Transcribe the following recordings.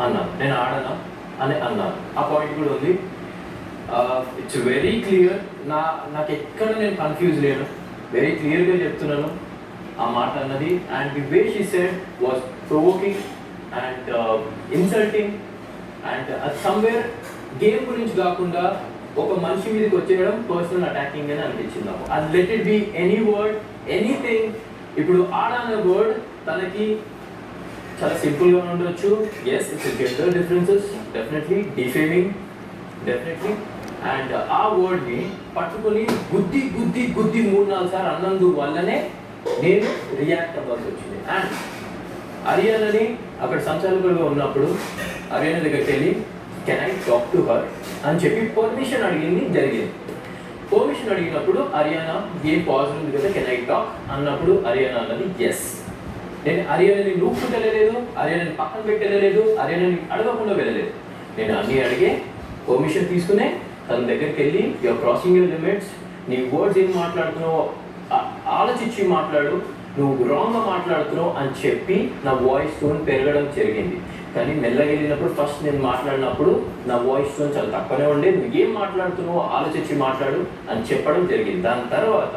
అన్నాను, నేను ఆడనా అని అన్నాను. ఆ పాయింట్ కూడా ఉంది. It's very clear. నాకు ఎక్కడ నేను కన్ఫ్యూజ్ లేను, వెరీ క్లియర్గా చెప్తున్నాను ఆ మాట అన్నది. And the way she said was provoking and insulting and అది సమ్వేర్ గేమ్ గురించి కాకుండా ఒక మనిషి మీదకి వచ్చేయడం పర్సనల్ అటాకింగ్ అని అనిపించింది నాకు. అది let it be any word, anything. ఇప్పుడు ఆడ అనే వర్డ్ తనకి చాలా సింపుల్గా ఉండొచ్చు. Yes, it's gender differences, definitely defaming, definitely. And ఆ వర్డ్ని పట్టుకొని గుద్ది గుద్ది గుద్ది 3-4 సార్లు అన్నందు వల్లనే నేను రియాక్ట్ అవ్వాల్సి వచ్చింది. అండ్ అరియానాని అక్కడ సంచాలకులుగా ఉన్నప్పుడు అరియానా దగ్గరికి వెళ్ళి can I talk to her అని చెప్పి పర్మిషన్ అడిగింది జరిగింది. పర్మిషన్ అడిగినప్పుడు అరియానా గేమ్ పాజిటివ్ ఉంది కదా, కెన్ ఐ టాక్ అన్నప్పుడు అరియానా అన్నది ఎస్. నేను అరియానాని నూపుకుంటూ వెళ్ళలేదు, అరియానాని పక్కన పెట్టి వెళ్ళలేదు, అరియానాని అడగకుండా వెళ్ళలేదు. నేను అన్నీ అడిగే పర్మిషన్ తీసుకునే తన దగ్గరికి వెళ్ళి యువర్ క్రాసింగ్ యువర్ లిమిట్స్, నీ వర్డ్స్ ఏం మాట్లాడుతున్నావో ఆలోచించి మాట్లాడు, నువ్వు రాంగ్గా మాట్లాడుతున్నావు అని చెప్పి నా వాయిస్ టోన్ పెరగడం జరిగింది. కానీ మెల్లగా వెళ్ళినప్పుడు ఫస్ట్ నేను మాట్లాడినప్పుడు నా వాయిస్ టోన్ చాలా తక్కువనే ఉండే, నువ్వు ఏం మాట్లాడుతున్నావో ఆలోచించి మాట్లాడు అని చెప్పడం జరిగింది. దాని తర్వాత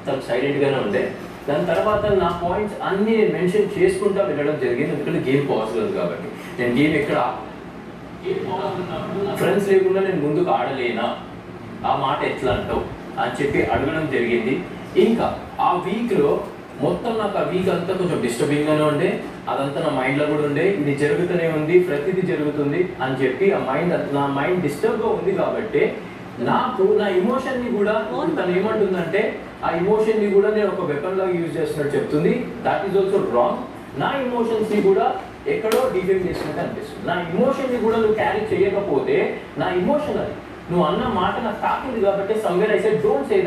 తను సైలెంట్గానే ఉండే. దాని తర్వాత నా పాయింట్స్ అన్నీ నేను మెన్షన్ చేసుకుంటూ వెళ్ళడం జరిగింది, ఎందుకంటే గేమ్ పాజిబుల్ కాబట్టి. నేను గేమ్ ఎక్కడ ఫ్రెండ్స్ లేకుండా నేను ముందుకు ఆడలేనా, ఆ మాట ఎట్లా అంటావు అని చెప్పి అడగడం జరిగింది. ఇంకా ఆ వీక్లో మొత్తం నాకు ఆ వీక్ అంతా కొంచెం డిస్టర్బింగ్గానే ఉండే, అదంతా నా మైండ్లో కూడా ఉండే. ఇది జరుగుతూనే ఉంది, ప్రతిదీ జరుగుతుంది అని చెప్పి నా మైండ్ డిస్టర్బ్గా ఉంది. కాబట్టి నాకు నా ఇమోషన్ని కూడా తను ఏమంటుందంటే ఆ ఇమోషన్ని కూడా నేను ఒక వెపన్ లాగా యూజ్ చేస్తున్నట్టు చెప్తుంది. That is also wrong. నా ఇమోషన్స్ని కూడా ఎక్కడో డిఫెక్ట్ చేసినట్టు అనిపిస్తుంది. నా ఇమోషన్ని కూడా నువ్వు క్యారీ చేయకపోతే నా ఇమోషన్ అది నువ్వు అన్న మాట నాకు తాకింది కాబట్టి somewhere I said don't say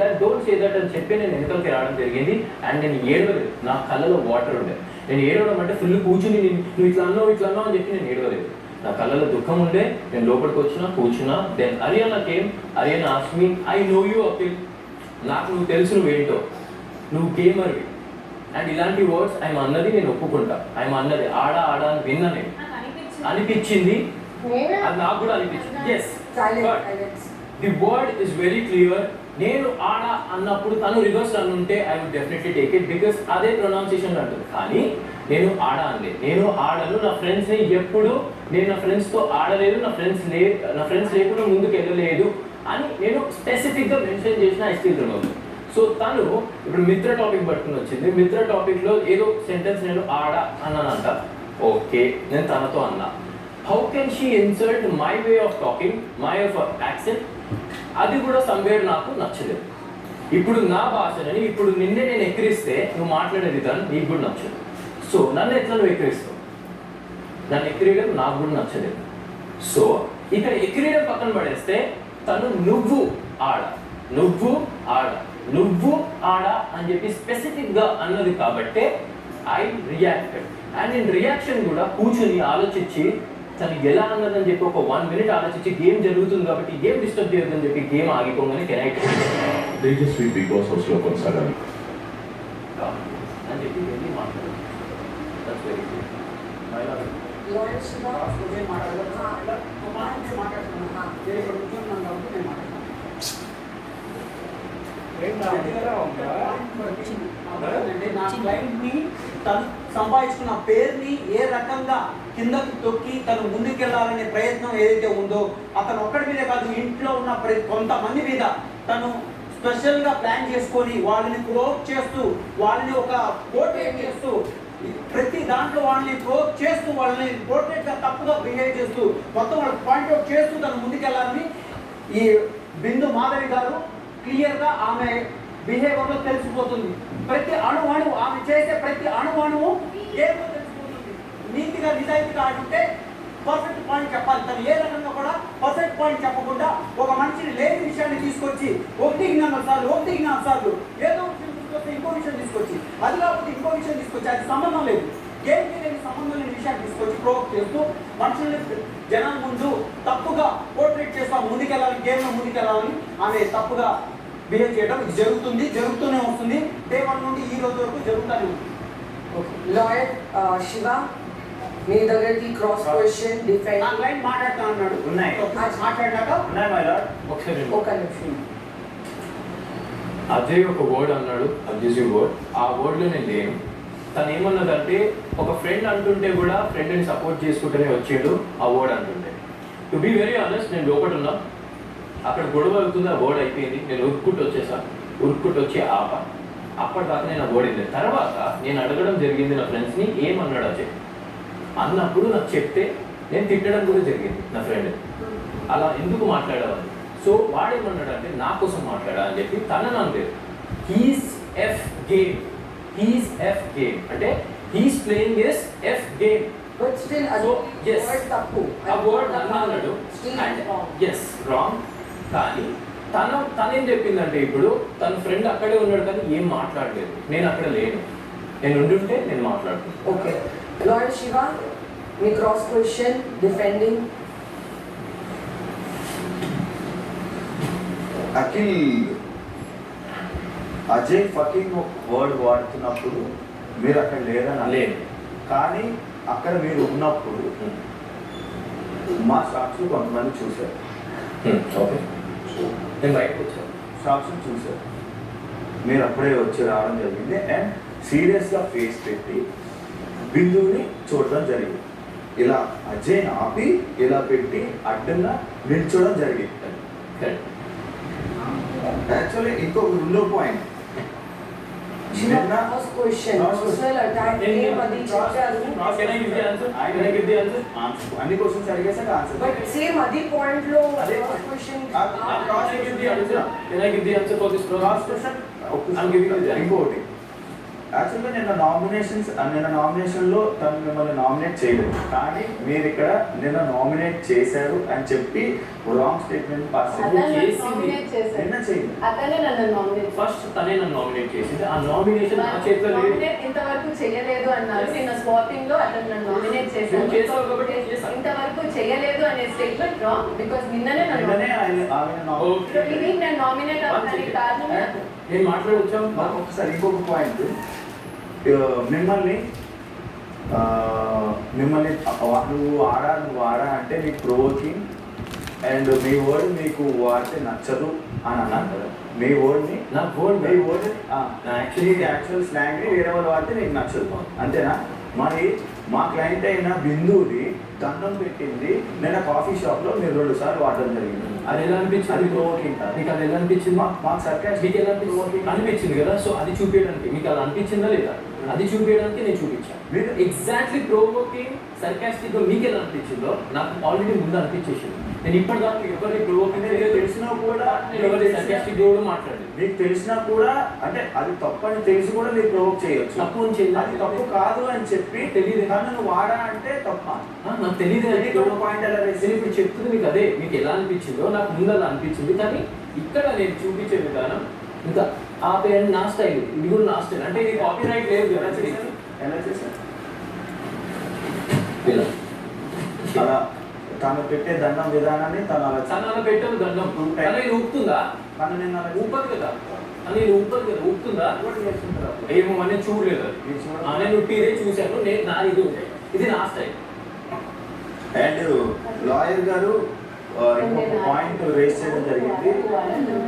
that అని చెప్పి నేను వెనకలకి రావడం జరిగింది. అండ్ నేను ఏడవలేదు, నా కళ్ళలో వాటర్ ఉండే. నేను ఏడవడం అంటే ఫుల్ కూర్చుని నువ్వు ఇట్లా అన్నావు అని చెప్పి నేను ఏడవలేదు. నా కళ్ళలో దుఃఖం ఉండే, నేను లోపలికి కూర్చున్నా. Then Ariyana came, Ariyana asked me I know you Akhil, నాకు నువ్వు తెలుసు నువ్వేంటో, నువ్వు గేమర్వి. అండ్ ఇలాంటి వర్డ్స్ ఆయన అన్నది నేను ఒప్పుకుంటా. ఆయన అన్నది ఆడ అని విన్నా నేను, అనిపించింది, అది నాకు కూడా అనిపించింది. Yes, the word is very clear. నేను ఆడ అన్నప్పుడు తను రివర్స్ అనుంటే I would definitely take it, because అదే ప్రొనౌన్సియేషన్ అంటుంది. కానీ నేను ఆడ అనలే, నేను ఆడను. నా ఫ్రెండ్స్ని ఎప్పుడు నేను నా ఫ్రెండ్స్తో ఆడలేదు, నా ఫ్రెండ్స్ లేకుండా ముందుకు వెళ్ళలేదు అని నేను స్పెసిఫిక్గా మెన్షన్ చేసిన ఐ స్టిల్ రిమెంబర్. సో తను ఇప్పుడు మిత్ర టాపిక్ పట్టుకుని వచ్చింది. మిత్ర టాపిక్లో ఏదో సెంటెన్స్ నేను ఆడ అన్నానంట. ఓకే, నేను తనతో అన్నా. How can she insult my way of talking, my of accent? అది కూడా సమ్వేర్ నాకు నచ్చలేదు. ఇప్పుడు నా భాషని ఇప్పుడు నిన్నే నేను ఎక్కిరిస్తే నువ్వు మాట్లాడే విధానం నీకు కూడా నచ్చదు. సో నన్ను ఎట్లా నువ్వు ఎక్కిరిస్తావు? నన్ను ఎక్కిరియడం నాకు కూడా నచ్చలేదు. సో ఇక్కడ ఎక్కిరియడం పక్కన పడేస్తే తను నువ్వు ఆడ అని చెప్పి స్పెసిఫిక్గా అన్నది కాబట్టే ఐ రియాక్టెడ్. అండ్ నేను రియాక్షన్ కూడా కూర్చుని ఆలోచించి తను ఎలా అన్నదని చెప్పి ఒక 1 minute ఆలోచించి గేమ్ జరుగుతుంది కాబట్టి గేమ్ డిస్టర్బ్ చేయొద్దని చెప్పి గేమ్ ఆగిపోగానే కెనెక్ట్ తేజస్వి బిగ్ బాస్ హౌస్లో కొనసాగాలి అని చెప్పి వెళ్ళి మాట్లాడారు. That's very good. నా క్లయింట్ని తను సంపాదించుకున్న పేరుని ఏ రకంగా కిందకి తొక్కి తను ముందుకెళ్లాలనే ప్రయత్నం ఏదైతే ఉందో అతను ఒక్కడి మీదే కాదు, ఇంట్లో ఉన్న కొంతమంది మీద తను స్పెషల్గా ప్లాన్ చేసుకొని వాళ్ళని ప్రోక్ చేస్తూ, వాళ్ళని ఒక పోర్ట్రేట్ చేస్తూ, ప్రతి దాంట్లో వాళ్ళని ప్రోక్ చేస్తూ, వాళ్ళని పోర్ట్రేట్గా తప్పుగా బిహేవ్ చేస్తూ, మొత్తం వాళ్ళకి పాయింట్అవుట్ చేస్తూ తను ముందుకెళ్లాలని ఈ బిందు మాధవి గారు క్లియర్గా ఆమె బిహేవియర్లో తెలిసిపోతుంది. ప్రతి అణువు ఆమె చేసే ప్రతి అణువు ఏమో తెలిసిపోతుంది. నీతిగా నిజాయితీగా ఆడుంటే పర్ఫెక్ట్ పాయింట్ చెప్పాలి. తను ఏ రకంగా కూడా పర్ఫెక్ట్ పాయింట్ చెప్పకుండా ఒక మనిషిని లేని విషయాన్ని తీసుకొచ్చి 1 సార్లు ఏదో తీసుకొస్తే ఇంకో విషయం తీసుకొచ్చి, అది కాకపోతే ఇంకో విషయం తీసుకొచ్చి, అది సంబంధం లేదు, గేమ్కి లేని సంబంధం లేని విషయాన్ని తీసుకొచ్చి ప్రోవోక్ చేస్తూ మనుషుల్ని జనం ముందు తప్పుగా పోర్ట్రేట్ చేస్తాం, ముందుకెళ్ళాలి, గేమ్లో ముందుకెళ్ళాలని ఆమె తప్పుగా బిహేవ్ చేయడం ఇది జరుగుతూనే వస్తుంది. డే 1 నుండి ఈ రోజు వరకు జరుగుతూనే ఉంది. లాయర్ శివ, మీ దగ్గరికి క్రాస్ క్వశ్చన్ ఆ డిఫెండ్ క్లయింట్ మాట్లాడుతా అన్నాడు. ఉన్నాయి. మాట్లాడినాక ఉన్నాయి మై లార్డ్. ఒకసారి ఒక నిమిషం. అజయ్ ఒక వర్డ్ అన్నాడు, అబ్యూసివ్ వర్డ్. ఆ వర్డ్లో నేను లేను. తను ఏమన్నదంటే ఒక ఫ్రెండ్ అంటుంటే కూడా ఫ్రెండ్ని సపోర్ట్ చేసుకుంటూనే వచ్చాడు ఆ వర్డ్ అంటుంటే. టు బీ వెరీ ఆనెస్ట్, నేను లోపల ఉన్నా, అక్కడ గొడవ అవుతుంది, ఆ వర్డ్ అయిపోయింది, నేను ఉరుక్కుంటూ వచ్చి అప్పటిదాకా నేను ఆ వర్డ్ వెళ్ళాను. తర్వాత నేను అడగడం జరిగింది నా ఫ్రెండ్స్ని, ఏమన్నాడు అజయ్ అన్నప్పుడు నాకు చెప్తే నేను తిట్టడం కూడా జరిగింది నా ఫ్రెండ్, అలా ఎందుకు మాట్లాడేవాడిని. సో వాడేమన్నాడు అంటే నా కోసం మాట్లాడాలని చెప్పి తనని అనలేదు. హీస్ ఎఫ్ గేమ్ అంటే he's playing as F game. But still అది వర్డ్ తప్పు. ఆ వర్డ్ అన్నాడు ఎస్ రాంగ్. కానీ తనేం చెప్పిందంటే ఇప్పుడు తన ఫ్రెండ్ అక్కడే ఉన్నాడు కానీ ఏం మాట్లాడలేదు, నేను అక్కడ లేను, నేను ఉండుంటే నేను మాట్లాడుతున్నాను. ఓకే లాయర్ శివ, మీ cross question defending. Akhil Ajay fucking word వాడుతున్నప్పుడు మీరు అక్కడ లేదని లేదు. కానీ అక్కడ మీరు ఉన్నప్పుడు మా సాక్షులు కొంతమంది చూశారు. ఓకే, నేను బయటకు వచ్చాను. సాక్షులు చూశారు, మీరు అప్పుడే వచ్చి రావడం జరిగింది అండ్ సీరియస్గా ఫేస్ పెట్టి బిందువుని చూడడం జరిగింది. ఇలా అజయ్ ఆపి ఇలా పెట్టి అడ్డంగా నిల్చోవడం జరిగింది. యాక్చువల్లీ ఇంకొక రెండో point, Shiva cross question personal attack ఏం అది చెప్పారు. అన్ని క్వశ్చన్స్ అడిగేసాక ఆన్సర్. బట్ సేమ్ అది పాయింట్ లో అదే క్రాస్ క్వశ్చన్ ఇంకోటి యాక్చువల్గా నిన్న నామినేషన్లో తను మిమ్మల్ని నామినేట్ చేయలేదు, కానీ మీరు ఇక్కడ నిన్న నామినేట్ చేశారు అని చెప్పి రాంగ్ స్టేట్మెంట్ పాస్ నిన్న చేయండి. ఫస్ట్ తనే నన్ను నామినేట్ చేసింది, ఆ నామినేషన్ నా చేతిలో లేదు. ఇంతవరకు చేయలేదు అన్నారు. నిన్న స్వాపింగ్ లో అతను నన్ను నామినేట్ చేశాను. నువ్వు చేసావు కాబట్టి చేశాను. ఇంతవరకు చేయలేదు అనే స్టేట్మెంట్ రాంగ్. బికాజ్ నిన్ననే నిన్ననే ఆమె ఓకే. ఇది నేను నామినేట్ అవ్వడానికి కారణం నేను మాట్లాడొచ్చాం. ఒకసారి ఇంకొక పాయింట్, మిమ్మల్ని నువ్వు ఆడా అంటే నీకు ప్రొవోకింగ్ అండ్ మీ వర్డ్ మీకు వాడితే నచ్చదు అని అన్నాను కదా. మీ వర్డ్ని నా వర్డ్ యాక్చువల్ స్లాంగ్ని వేరే వాళ్ళు వాడితే నీకు నచ్చదు, అంతేనా? మరి మా క్లయింట్ అయిన బిందువుది దండం పెట్టింది నిన్న కాఫీ షాప్లో మీరు 2 సార్లు వాడడం జరిగింది. అది ఎలా అనిపించింది? అది ప్రొవోకింగ్ కాదు. మీకు అది ఎలా అనిపించింది? మాకు సర్కాస్ మీకు ఎలా అనిపించింది కదా. సో అది చూపించడానికి మీకు అది అనిపించిందా లేదా? అది చూపించడానికి నేను చూపించాను. మీరు ఎగ్జాక్ట్లీ ప్రోవోకింగ్ సర్కాస్టిక్ మీకు ఎలా అనిపించిందో నాకు ఆల్రెడీ ముందు అనిపించేసింది. నేను ఇప్పటిదాకా ఎవరి ప్రోవోకింగ్ తెలిసినా కూడా నేను ఎవరి సర్కాస్టిక్ కూడా మాట్లాడలేదు. మీకు తెలిసినా కూడా అంటే అది తప్పు అని తెలిసి కూడా మీరు ప్రొవోక్ చేయొచ్చు. తప్పు అని చేయాలి, అది తప్పు కాదు అని చెప్పి తెలియదు. కానీ నువ్వు వాడా అంటే తప్ప నాకు తెలియదు. పాయింట్ ఎలా నేను ఇప్పుడు చెప్తుంది మీకు అదే, మీకు ఎలా అనిపించిందో నాకు ముందు అలా అనిపించింది. కానీ ఇక్కడ నేను చూపించే విధానం ఇంకా ఆ పేరు నా స్టైల్, ఇది కూడా నా స్టైల్. అంటే ఇది కాపీ రైట్ లేదు కదా. ఎలా చేశారు? ఇలా అలా తను పెట్టే దండం విధానాన్ని తను అలా పెట్టదు దండం. కానీ ఇది ఊపుతుందా? తను నేను అలా ఊపదు కదా. అని ఊపదు కదా. ఊపుతుందా? ఏమో అని చూడలేదు అది. నేను ఉట్టిదే చూశాను. నేను నా ఇది నా స్టైల్. అండ్ లాయర్ గారు ఇంకొక పాయింట్ రేస్ చేయడం జరిగింది.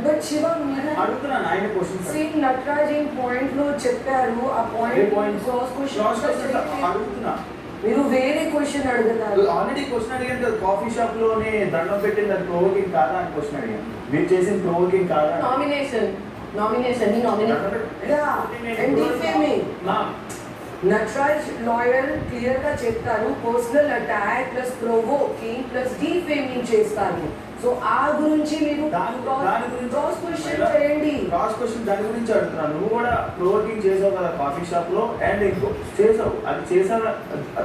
బట్ శివ మీరు అడుగుతున్నాను ఆయన క్వశ్చన్ సేమ్ నటరాజ్ ఈ పాయింట్ లో చెప్పారు. ఆ పాయింట్ క్రాస్ క్వశ్చన్ అడుగుతున్నా. మీరు వేరే క్వశ్చన్ అడుగుతారు. ఆల్రెడీ క్వశ్చన్ అడిగాను కదా, కాఫీ షాప్ లోనే దండం పెట్టింది అది ప్రొవోకింగ్ కాదా అని క్వశ్చన్ అడిగాను. మీరు చేసిన ప్రొవోకింగ్ కాదా? నామినేషన్ ని nominate and defaming. Nataraj lawyer clear గా చెప్తారు, personal attack plus provoking plus defaming చేస్తారు. సో ఆ గురించి మీరు క్రాస్ క్వశ్చన్ చేయండి. క్రాస్ క్వశ్చన్ దాని గురించి అడుగుతున్నాను. నువ్వు కూడా ప్రొవోకింగ్ చేసావు కదా కాఫీ షాప్ లో, అండ్ ఇంకో చేసావు, అది చేసావు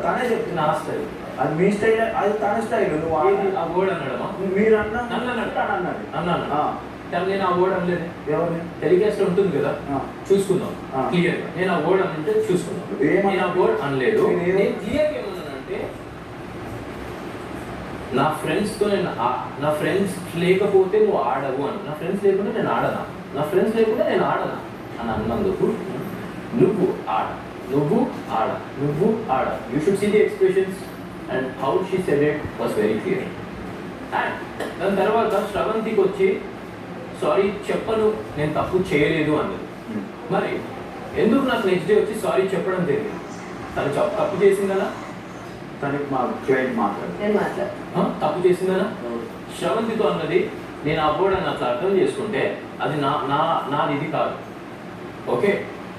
తనే చెప్తున్నా. నా స్టైల్ అది మీ స్టైల్, అది తన స్టైల్. నువ్వు ఆ వర్డ్ అన్నాడమా? మీరు అన్నా అన్నది అన్నాను. ఆ. కానీ నేను ఆ వర్డ్ అనలేదు. ఎవరిని? టెలికాస్ట్ ఉంటుంది కదా, ఆ. చూసుకుందాం ఆ. క్లియర్ గా. నేను ఆ వర్డ్ అంటే చూసుకుందాం. నేను ఆ వర్డ్ అనలేదు. నేను క్లియర్ గా ఏమన్నానంటే నా ఫ్రెండ్స్తో నా ఫ్రెండ్స్ లేకపోతే నువ్వు ఆడవు అని. నా ఫ్రెండ్స్ లేకుండా నేను ఆడనా, నా ఫ్రెండ్స్ లేకుండా నేను ఆడనా అని అన్నందుకు నువ్వు ఆడ, నువ్వు ఆడ, నువ్వు ఆడ. You should see the expressions. And how she said it was very clear. And దాని తర్వాత శ్రవంతికి వచ్చి సారీ చెప్పను, నేను తప్పు చేయలేదు అన్నది. మరి ఎందుకు నాకు నెక్స్ట్ డే వచ్చి సారీ చెప్పడం జరిగింది? తను తప్పు చేసిందనా? తనకి మా క్లయింట్ మాట్లాడు నేను మాట్లాడు. తప్పు చేసిందనా? శ్రవంతితో అన్నది నేను అవ్వడానికి అట్లా అర్థం చేసుకుంటే అది నాది ఇది కాదు. ఓకే,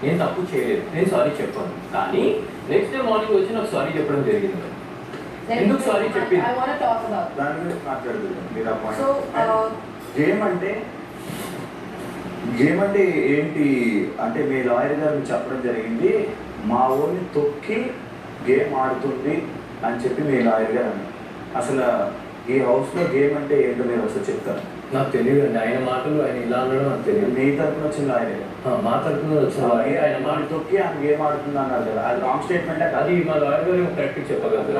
నేను తప్పు చేయలేదు, నేను సారీ చెప్పాను. కానీ నెక్స్ట్ డే మార్నింగ్ వచ్చి నాకు సారీ చెప్పడం జరిగింది. ఎందుకు సారీ చెప్పింది? I want to talk about it. దాని గురించి మాట్లాడుతుంది మీరు ఆ సో పాయింట్. గేమ్ అంటే ఏంటి అంటే మీ లాయర్ గారు మీకు చెప్పడం జరిగింది, మా ఊరిని తొక్కి గేమ్ ఆడుతుంది అని చెప్పి మీ లాయర్ గారు అన్నారు. అసలు ఈ హౌస్లో గేమ్ అంటే ఏంటో మీరు అసలు చెప్తారు? నాకు తెలియదు అండి, ఆయన మాటలు ఆయన ఇలా అనడం నాకు తెలియదు. మీ తరఫున వచ్చిన లాయర్ మా తరఫున వచ్చిన లాయర్ ఆయన మాట తొక్కి ఆయన గేమ్ ఆడుతుంది అన్నారు కదా, అది రాంగ్ స్టేట్మెంట్. అది మా లాయర్ గారు కరెక్ట్ చెప్పగలరు.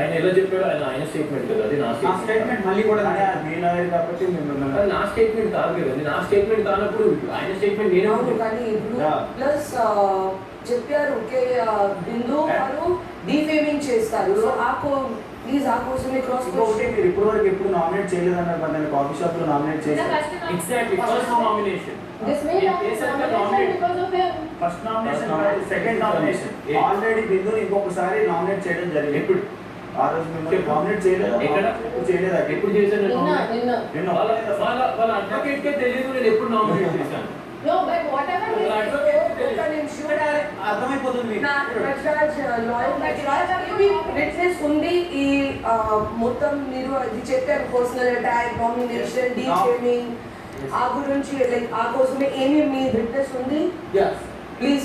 ఆయన ఎలా చెప్పాడు, ఆయన స్టేట్మెంట్ కదా, అది నా ఆ స్టేట్మెంట్. స్టేట్మెంట్ మళ్ళీ కూడా మీ లాయర్ కాబట్టి మిమ్మల్ని అది నా స్టేట్మెంట్ కాదు కదండి. నా స్టేట్మెంట్ కానప్పుడు ఆయన స్టేట్మెంట్ నేనే అవును, కానీ ఇప్పుడు Yeah. ప్లస్ చెప్పారు ఓకే బిందు గారు డిఫేమింగ్ చేస్తారు. సో ప్లీజ్ ఆ కోసమే క్రాస్ ఇంకొకటి మీరు ఇప్పటి వరకు ఎప్పుడు నామినేట్ చేయలేదన్నారు కదా, నేను కాఫీ షాప్ లో నామినేట్ It's a చేశాను. question of- exactly first nomination. This may not be nomination because of him. First nomination First second nomination Yeah. Already బిందుని ఇంకొకసారి నామినేట్ చేయడం జరిగింది. ఎప్పుడు? ఆ రోజు మిమ్మల్ని చెప్పు. నామినేట్ చేయలేదు. ఎక్కడ? ఎప్పుడు చేయలేదు. ఎప్పుడు చేశాను నేను నిన్న nominate? నిన్న. నిన్న వాళ్ళ అడ్వకేట్ కే తెలియదు నేను ఎప్పుడు నామినేట్ చేశాను. No, but whatever he వాళ్ళ said. advocate ఇక్కడ అర్థమైపోతుంది మీకు. నటరాజ్ లాయర్ విట్నెస్ ఉంది. ఈ మొత్తం మీరు అది చెప్పారు పర్సనల్ అటాక్, నామినేషన్, డిఫేమింగ్ ఆ గురించి లైక్ ఆ కోసమే ఏమి మీ విట్నెస్ ఉంది? ప్లీజ్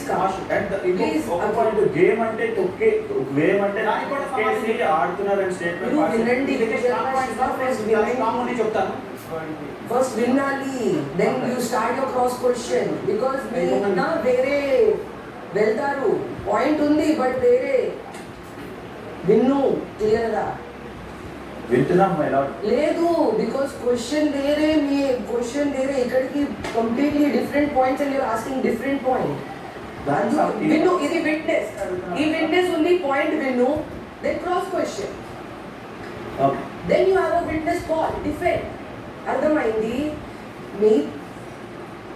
గేమ్ అంటే తొక్కే గేమ్ అంటే దానికి కూడా తొక్కేసి ఆడుతున్నారని స్టేట్మెంట్ మీరు వినండి. కామన్ చెప్తాను. ఫస్ట్ వినాలి, then you start your cross question. Because మీరు వేరే వెళ్తారు, పాయింట్ ఉంది బట్ వేరే విన్ను క్లియర్ గా వింటున్నాం ఎలా లేదు. బికాస్ క్వశ్చన్ వేరే, మీ క్వశ్చన్ వేరే, ఇక్కడికి completely different points and your asking different point. విన్ను ఇది విట్నెస్, ఈ విట్నెస్ ఉంది పాయింట్ విన్ను, then cross question, okay. Then you have a witness call defend. అర్థమైంది మీ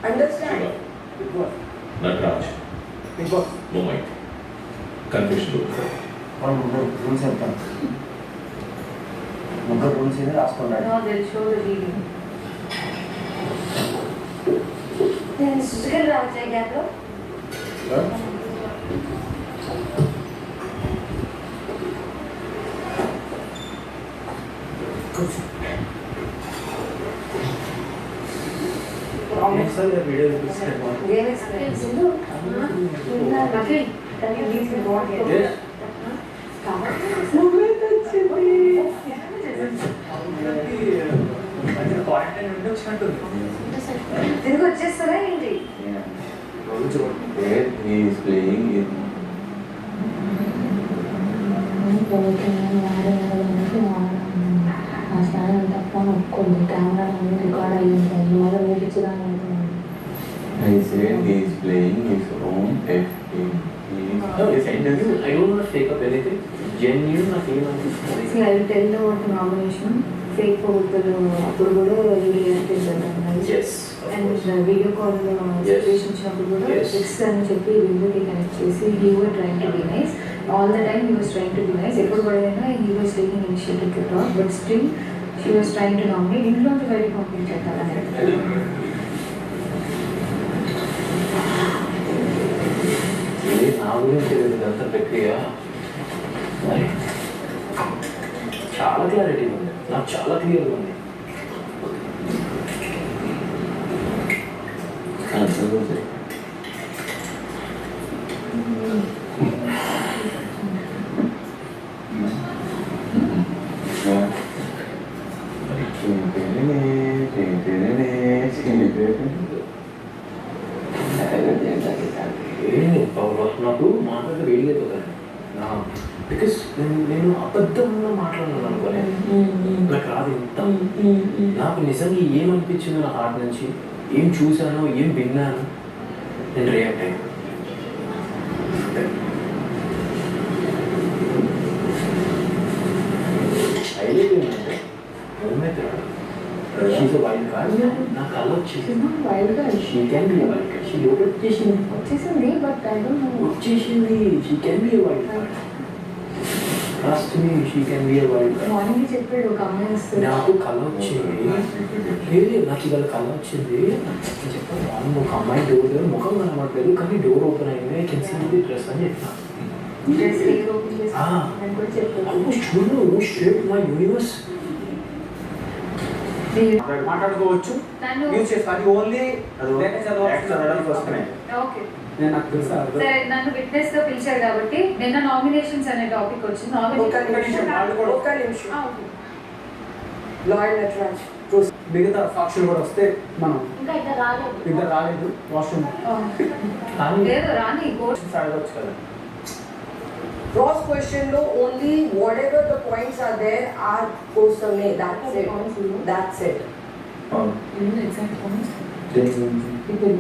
understand? Nataraj moment confusion rules చెప్తాను. ముగ్గురు రూల్స్ ఏదో రాసుకున్నాడు. No, they'll show the reading. నేను సుజుకలు రావచ్చా గ్యాప్లో? వీడియో చూపిస్తాను. Game experience Akhil, can you please report here? Quarantine ఉంటే వచ్చినట్టుంది. తిరిగి వచ్చేస్తారా ఏంటి? రోజు he is playing in ఆ స్థానం తప్ప ఒప్పుకుంది. కెమెరా రికార్డ్ అయ్యి ఉంటాయి, మళ్ళీ వేపించడానికి I said he is playing his own FA. No, I don't want to fake up anything. Genuine నాకు ఏమనిపిస్తుంది. See, I will tell you about nomination. Fake ఫోటోలు అప్పుడు కూడా రియాక్ట్ చేశాను. Yes, of and course. Video call situation వచ్చినప్పుడు కూడా Yes. Fix అని చెప్పి వీడియోకి కనెక్ట్ చేసి he were trying to be nice. All the time he was trying to be nice. ఎప్పుడు కూడా he was taking initiative to talk, but still she was trying to nominate. ఇంట్లోంచి బయటకు పంపించేద్దామని. ఇది నా గురించి తెలియదు ఇదంతా ప్రక్రియ. మరి చాలా క్లారిటీ ఉంది, నాకు చాలా క్లియర్గా ఉంది. నాకు మాట్లాడితే వేడిపోతాను బికాస్ నేను అబద్ధంగా మాట్లాడినాను అనుకోలేదు. నాకు రాదు ఇంత. నాకు నిజంగా ఏమనిపించిందో నా హార్ట్ నుంచి, ఏం చూశానో ఏం విన్నాను, నేను రియాక్ట్ అయ్యాను. తిరగదు. She's wild card. నా కళ వచ్చేసింది. వైల్డ్గా she can be wild card. She లోపల వచ్చేసింది. వచ్చేసింది బట్ ఐ డోంట్ నో. వచ్చేసింది. She can be wild card. Trust me, she can be wild card. Morning చెప్పాడు ఒక అమ్మాయి వస్తుంది. నాకు కళ వచ్చింది. లేదు నాకు ఇవాళ కళ వచ్చింది. చెప్పాను వాళ్ళు ఒక అమ్మాయి డోర్ ముఖం కనబడలేదు కానీ డోర్ ఓపెన్ అయింది. I can see the dress అని చెప్పిన. డ్రెస్ ఓపెన్ చేసి అని కూడా చెప్పాడు. ఆల్మోస్ట్ చూడు షేప్ మై యూనివర్స్. మాట్లాడుకోవచ్చు. నన్ను యూజ్ చేసుకో. అది ఓన్లీ ఓకే నేను నాకు తెలుసా. సరే నన్ను విట్నెస్ గా పిలిచారు కాబట్టి నిన్న నామినేషన్స్ అనే టాపిక్ వచ్చింది. ఒక్క నిమిషం లాయర్ నటరాజ్ మిగతా సాక్షులు కూడా వస్తే మనం ఇంకా ఇద్దరు రాలేదు. ఇద్దరు రాలేదు. వాష్రూమ్ లేదు రాని కోర్టు అడగచ్చు కదా. cross question లో only whatever the points are there are కోసమే. that's it ఎగ్జాక్ట్ పాయింట్స్ దేని ఇప్పుడు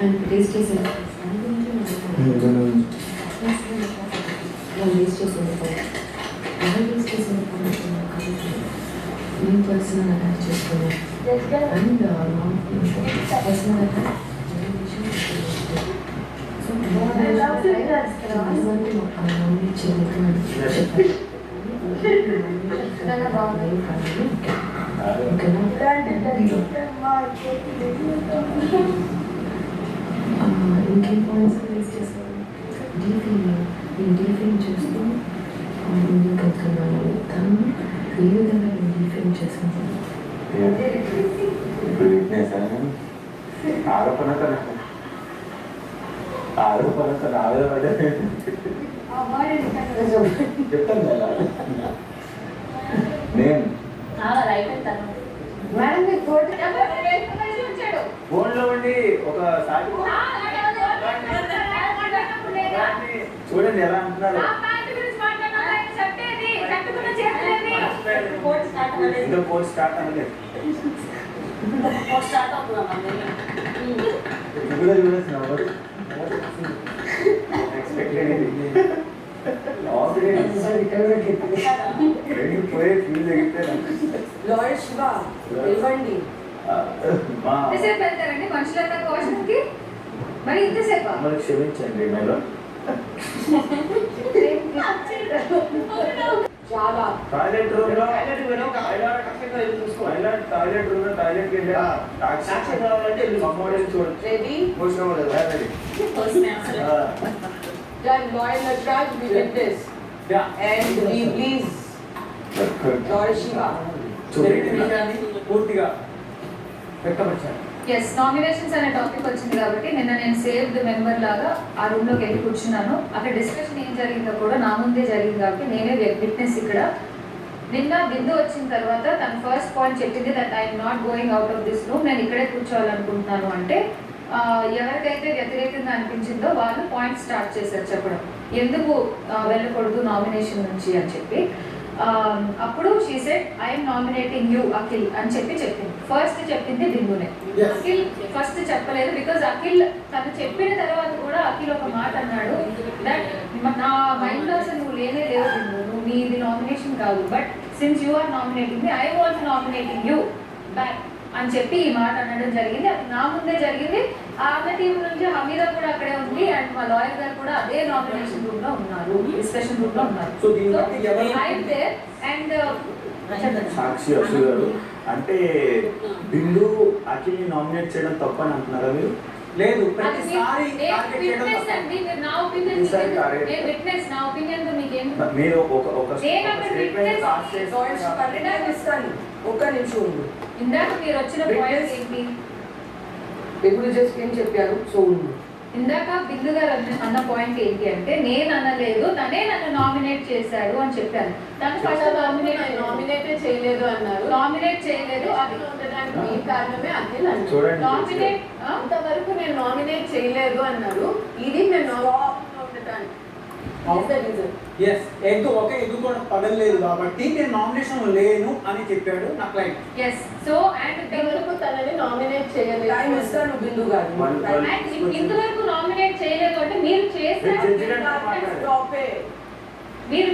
అండ్ రేస్ చేసిన వాళ్ళు రేస్ చేసిన నేను పర్సనల్ అటాక్ చేసుకున్నాను అండ్ పర్సనల్ అటాక్ ఇంకేం పాయింట్స్ రేస్ చేస్తాను. డీఫేమ్ చేస్తూ ముందుకు వెళ్తున్నాను. తను ఏ విధంగా నేను డీఫేమ్ చేసుకుంటాను. ఇప్పుడు వీక్నెస్ ఆరోపణతో ఆవేదపడ్డా చెప్తాను కదా నేను రైట్ తను మేడం మీకు కోర్టు ఫోన్లో ఉండి ఒక సాటి చూడండి ఎలా అంటున్నారు. ఇంకా కోర్స్ స్టార్ట్ అవ్వలేదు. స్టార్ట్ అవుతున్నాం. కూడా చూడేసిన ఎక్స్పెక్టెడ్ ఇది పోయే ఫీల్ తగ్గిపోయారు. లాయర్ శివ ఇవ్వండి. ఎంతసేపు వెళ్తారండి మనుషులంతా కోషన్కి? మరి ఇంతసేపా? మరి క్షమించండి మేడం. చాలా టాయిలెట్ రూమ్ లో టాయిలెట్ చూడండి. Ready ready. Lawyer Nataraj we did this and we please lawyer Shiva పూర్తిగా వ్యక్తపరిచారు. ఎస్ నామినేషన్స్ అనే టాపిక్ వచ్చింది కాబట్టి నిన్న నేను సేవ్డ్ మెంబర్ లాగా ఆ రూమ్ లోకి వెళ్ళి కూర్చున్నాను. అక్కడ డిస్కషన్ ఏం జరిగిందో కూడా నా ముందే జరిగింది కాబట్టి నేనే విట్నెస్ ఇక్కడ. నిన్న బిందు వచ్చిన తర్వాత తన ఫస్ట్ పాయింట్ చెప్పింది that I'm not going out of this room, నేను ఇక్కడే కూర్చోవాలనుకుంటున్నాను అంటే ఎవరికైతే వ్యతిరేకంగా అనిపించిందో వాళ్ళు పాయింట్ స్టార్ట్ చేశారు చెప్పడం ఎందుకు వెళ్ళకూడదు నామినేషన్ నుంచి అని చెప్పి. అప్పుడు she said I'm nominating you Akhil అని చెప్పింది. ఫస్ట్ చెప్పింది బిందునే. అఖిల్ ఫస్ట్ చెప్పలేదు బికాజ్ అఖిల్ తను చెప్పిన తర్వాత కూడా అఖిల్ ఒక మాట అన్నాడు దట్ నా మైండ్ లో అసలు నువ్వు లేనే లేవు బిందు, నువ్వు నీది నామినేషన్ కాదు, but since you are nominating me I was nominating you back అని చెప్పి ఈ మాట అనడం జరిగింది. అది నా ముందే జరిగింది. ఆమె టీం నుంచి హమీదా కూడా అక్కడే ఉంది అండ్ మా లాయర్ గారు కూడా అదే నామినేషన్ రూమ్ లో ఉన్నారు, డిస్కషన్ రూమ్ లో ఉన్నారు. సో దీన్ని బట్టి ఎవరు అండ్ సాక్షి అసలు గారు అంటే బిందు అఖిల్ని నామినేట్ చేయడం తప్పని అంటున్నారా మీరు? లేదు ప్రతిసారి టార్గెట్ చేయడం విట్నెస్ తప్ప. అండి మీరు నా ఒపీనియన్ నేను విట్నెస్ నా ఒపీనియన్ తో మీకేం మీరు ఒక నేను అక్కడ స్టేట్మెంట్ పాస్ లాయర్ శివ పరిణామం ఇస్తాను. ఒక్క నిమిషం ఉండు. ఇందాక మీరు వచ్చిన పాయింట్ ఏంటి? ఎప్పుడు జస్ట్ ఏం చెప్పారు సో ఉండు. ఇందాక బిందు గారు అన్న పాయింట్ ఏంటి అంటే నేను అనలేదు తనే నన్ను నామినేట్ చేశాడు అని చెప్పాను. తను ఫస్ట్ నామినేట్ చేయలేదు అన్నారు. నామినేట్ చేయలేదు అది ఉండడానికి మీ కారణమే అఖిల్ అన్నారు. చూడండి నామినేట్ అంతవరకు నేను నామినేట్ చేయలేదు అన్నారు. ఇది నేను ఉండటానికి ఎస్ ఎగ్ ఒకే ఎగ్ కూడా పగలలేదు కాబట్టి నేను నామినేషన్ లేను అని చెప్పాడు నా క్లయింట్. ఎస్ సో అండ్ ఇంతవరకు తనని నామినేట్ చేయలేదు. టైం ఇస్తాను బిందు గారు. ఇంతవరకు నామినేట్ చేయలేదు అంటే మీరు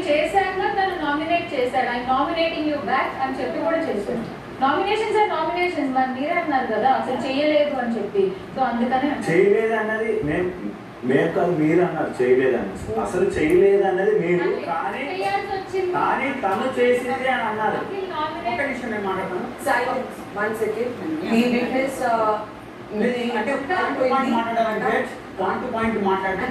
చేశాక తను నామినేట్ చేశాడు. ఐ నామినేటింగ్ యూ బ్యాక్ అని చెప్పి కూడా చేశాడు. నామినేషన్స్ మరి మీరే అన్నారు కదా అసలు చేయలేదు అని చెప్పి, సో అందుకనే చేయలేదు అన్నది మేము కాదు, మీరు అన్నారు చేయలేదని. అసలు చేయలేదు అన్నది మీరు, కానీ చేయాల్సి వచ్చింది. కానీ తను చేసింది అని అన్నారు. ఒక నిమిషం నేను మాట్లాడతాను. Silence. 1 second. The witness అంటే పాయింట్ టు పాయింట్ మాట్లాడితే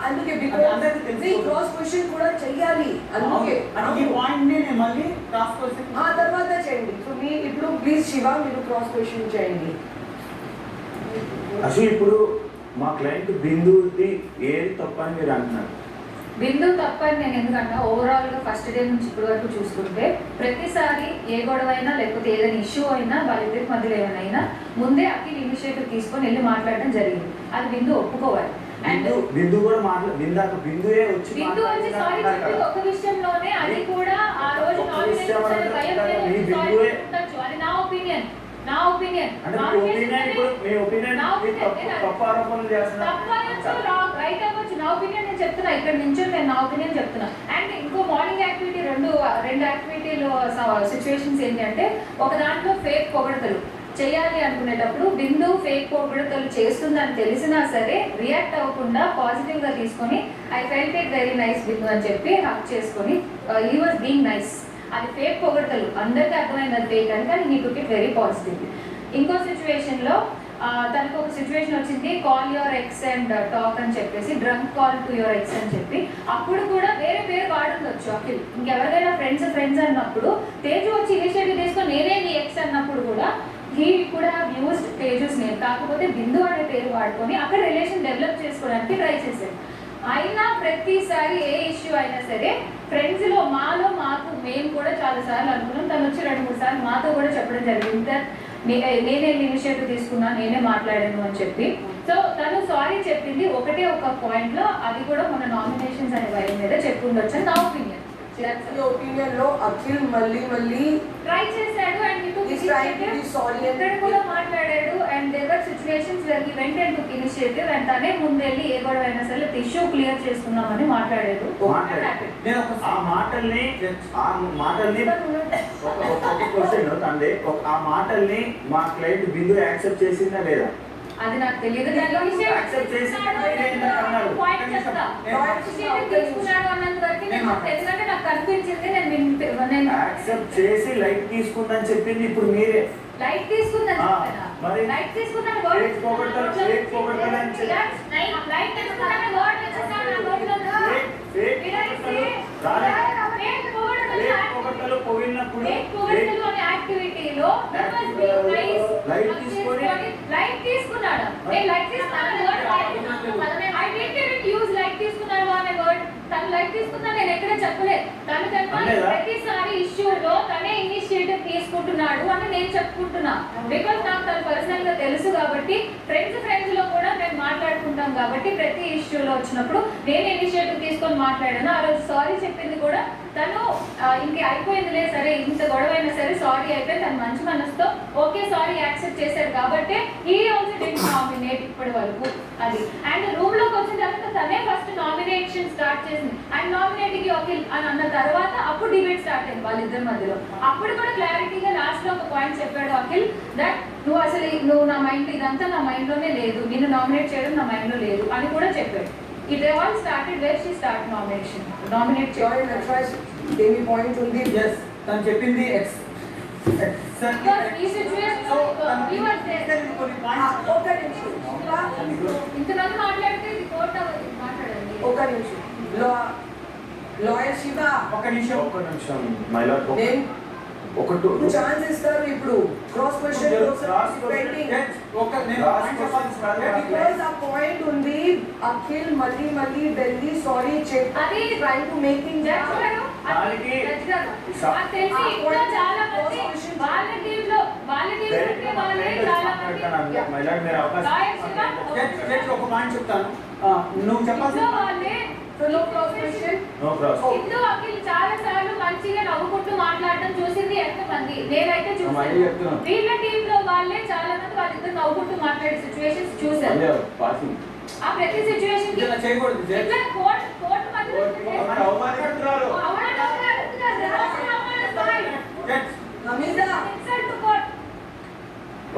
అందుకే అందరికీ తెలుసు. క్రాస్ క్వశ్చన్ కూడా చెయ్యాలి, అందుకే ఈ పాయింట్ ని నేను మళ్ళీ క్రాస్ క్వశ్చన్ ఆ తర్వాత చేయండి. సో మీ ఇప్పుడు ప్లీజ్ శివ మీరు క్రాస్ క్వశ్చన్ చేయండి. అసలు ఇప్పుడు మా క్లయింట్ బిందుది ఏది తప్పని మీరు అంటున్నారు. బిందు తప్పని నేను ఎందుకంటే ఓవరాల్ గా ఫస్ట్ డే నుంచి ఇప్పటి వరకు చూసుకుంటే ప్రతిసారి ఏ గొడవ అయినా లేకపోతే ఏదైనా ఇష్యూ అయినా వాళ్ళిద్దరి మధ్యలో ఏమైనా ముందే అఖిల్ ఇనిషియేటివ్ తీసుకొని వెళ్ళి మాట్లాడడం జరిగింది. అది బిందు ఒప్పుకోవాలి. అండ్ బిందు కూడా బిందుయే వచ్చి బిందు వచ్చి సారీ చెప్పింది ఒక విషయంలోనే, అది కూడా ఆ రోజు నామినేషన్ భయం ఉండొచ్చు. అది నా ఒపీనియన్. రైట్ అవ్వచ్చు, నా ఒపీనియన్ నేను చెప్తున్నా. ఇక్కడ నుంచి నేను నా ఒపీనియన్ చెప్తున్నా. అండ్ ఇంకో మార్నింగ్ యాక్టివిటీ రెండు యాక్టివిటీలో సిచ్యువేషన్స్ ఏంటంటే, ఒక దాంట్లో ఫేక్ పొగడతలు చేయాలి అనుకునేటప్పుడు బిందు ఫేక్ పొగడతలు చేస్తుందని తెలిసినా సరే రియాక్ట్ అవ్వకుండా పాజిటివ్ గా తీసుకొని I felt it very nice Bindu అని చెప్పి హక్ చేసుకొని హీ వాజ్ బీయింగ్ నైస్. అది ఫేక్ పొగడతలు, అందరికీ అర్థమైంది అది ఫేక్ అని, కానీ he took it very positive. ఇంకో సిచ్యువేషన్లో తనకు ఒక సిచ్యువేషన్ వచ్చింది, call your ex and talk అని చెప్పేసి, drunk call to your ex అని చెప్పి. అప్పుడు కూడా వేరే పేరు వాడుండొచ్చు అఖిల్. ఇంకెవరికైనా ఫ్రెండ్స్ అన్నప్పుడు తేజు వచ్చి ఇనిషియేటివ్ తీసుకొని నేనే నీ ఎక్స్ అన్నప్పుడు కూడా హీ కూడా హ్యావ్ యూజ్డ్ తేజుస్ నేమ్, కాకపోతే బిందు అనే పేరు వాడుకొని అక్కడ రిలేషన్ డెవలప్ చేసుకోవడానికి ట్రై చేశాడు. అయినా ప్రతిసారి ఏ ఇష్యూ అయినా సరే ఫ్రెండ్స్లో మాకు మేము కూడా చాలాసార్లు అనుకున్నాం. తను వచ్చి 2-3 సార్లు మాతో కూడా చెప్పడం జరిగింది, నేనే ఇనిషియేటివ్ తీసుకున్నా, నేనే మాట్లాడాను అని చెప్పి. సో తను సారీ చెప్పింది ఒకటే ఒక పాయింట్లో, అది కూడా మన నామినేషన్స్ అనే వైర్ మీద చెప్పుకుండొచ్చు అని నా ఒపీనియన్. ఒపీనియన్ లో అఖిల్ మళ్ళీ ట్రై చేశాడు అండ్ ఇక్కడ కూడా మాట్లాడాడు. And there were situations where he went and took initiative and తనే ముందెళ్ళి ఏ గొడవ అయినా సరే ఇష్యూ క్లియర్ చేసుకున్నామని మాట్లాడాడు. ఆ మాటల్ని ఒక క్వశ్చన్ తండ్రి, ఆ మాటల్ని మా క్లయింట్ బిందు యాక్సెప్ట్ చేసిందా లేదా? అది నాకు తెలియదు. తీసుకున్నాడు అన్నంత వరకు ఎందుకంటే నాకు కనిపించింది. నేను యాక్సెప్ట్ చేసి లైట్ తీసుకుందని చెప్పింది ఇప్పుడు మీరే. లైట్ తీసుకుందని లైట్ తీసుకున్నాను యాక్టివిటీలో లైట్ తీసుకున్నాడు. లైట్ తీసుకున్నాడు అనే వర్డ్ తను లైట్ తీసుకున్నా నేను ఎక్కడ చెప్పలేదు. తను ప్రతిసారి ఇష్యూలో తనే ఇనిషియేటివ్ తీసుకుంటున్నాడు అని నేను చెప్పుకుంటున్నా. బికాస్ నాకు తను పర్సనల్ గా తెలుసు కాబట్టి, ఫ్రెండ్స్ లో కూడా మేము మాట్లాడుకుంటాం కాబట్టి ప్రతి ఇష్యూలో వచ్చినప్పుడు నేను ఇనిషియేటివ్ తీసుకొని మాట్లాడాను. ఆ రోజు సారీ చెప్పింది కూడా తను ఇంక అయిపోయిందిలే సరే ఇంత గొడవ అయినా సరే సారీ అయిపోయి తను మంచి మనసుతో ఓకే సారీ యాక్సెప్ట్ చేశాడు కాబట్టి ఈ ఆల్సో డిడ్ నామినేట్ ఇప్పటి వరకు అది. అండ్ రూమ్ లోకి వచ్చిన తర్వాత తనే ఫస్ట్ నామినేషన్ స్టార్ట్ చేసింది. అండ్ నామినేటింగ్ అఖిల్ అని అన్న తర్వాత అప్పుడు డిబేట్ స్టార్ట్ అయింది వాళ్ళిద్దరి మధ్యలో. అప్పుడు కూడా క్లారిటీగా లాస్ట్ లో ఒక పాయింట్ చెప్పాడు అఖిల్, దట్ నువ్వు నా మైండ్ ఇదంతా నా మైండ్ లోనే లేదు, నిన్ను నామినేట్ చేయడం నా మైండ్ లో లేదు అని కూడా చెప్పాడు. It all started where she started nominate join Natraj ఏమి పాయింట్ ఉంది? yes తను చెప్పింది ఈ సిచువేషన్ లో we were there. ఒక నిమిషం ఇంతమంది మాట్లాడితే ఇది కోర్ట్ అవ్వదు. మాట్లాడండి ఒక నిమిషం. లాయర్ శివ ఒక నిమిషం మైలా ఛాన్స్ ఇస్తారు. ఇప్పుడు క్రాస్ క్వశ్చన్ బికాజ్ ఆ పాయింట్ ఉంది. అఖిల్ మళ్ళీ ఢిల్లీ సారీ అది ట్రైంగ్ టు మేకింగ్ చాలా మంది వాళ్ళ టీమ్ లో ఒక మాట చెప్తాను, నువ్వు చెప్పాల్సిన అఖిల్ చాలా సార్లు మంచిగా నవ్వుకుంటూ మాట్లాడటం చూసింది ఎంతమంది? నేనైతే చూసాను. వీళ్ళ టీమ్ లో వాళ్ళే చాలా మంది వాళ్ళిద్దరు నవ్వుకుంటూ మాట్లాడే సిచ్యువేషన్స్ చూసాను. ఆ ప్రతి సిచ్యువేషన్ కోర్టు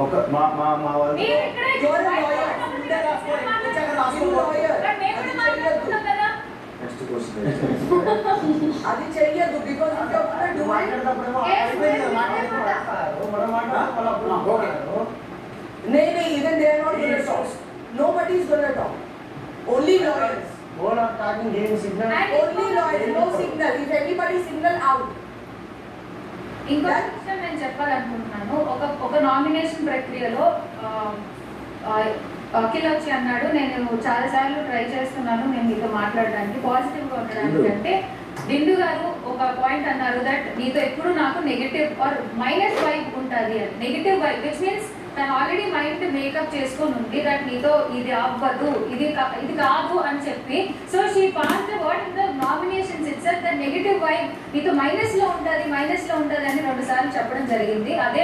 ఒక మా వాళ్ళు మీరు ఇక్కడే You're a బయట lawyer. ఉన్నప్పుడు ముందే రాసుకో, వచ్చాక రాసుకో. You lawyer. మరి మేము కూడా మాట్లాడుకుంటాం కదా. నెక్స్ట్ క్వశ్చన్ అది చెయ్యదు బికాస్ ఇఫ్ యు డూ నేనే even they are not gonna talk nobody is gonna talk only lawyers only lawyers no signal if anybody signal out ఇంకో విషయం నేను చెప్పాలనుకుంటున్నాను. ఒక నామినేషన్ ప్రక్రియలో వకీల్ వచ్చి అన్నాడు, నేను చాలాసార్లు ట్రై చేస్తున్నాను నేను మీతో మాట్లాడడానికి, పాజిటివ్గా ఉండడానికి. అంటే దిండు గారు ఒక పాయింట్ అన్నారు దట్ నీతో ఎప్పుడు నాకు నెగటివ్ ఆర్ మైనస్ వైబ్ ఉంటుంది అని. నెగటివ్ వైబ్ విచ్ మీన్స్ తను ఆల్రెడీ మైండ్ మేకప్ చేసుకొని ఉంది దట్ నీతో ఇది అవ్వదు, ఇది కాదు అని చెప్పి. So she pass the word in the nominations it's the negative vibe నీతో మైనస్ లో ఉంటుంది అని 2 సార్లు చెప్పడం జరిగింది. అదే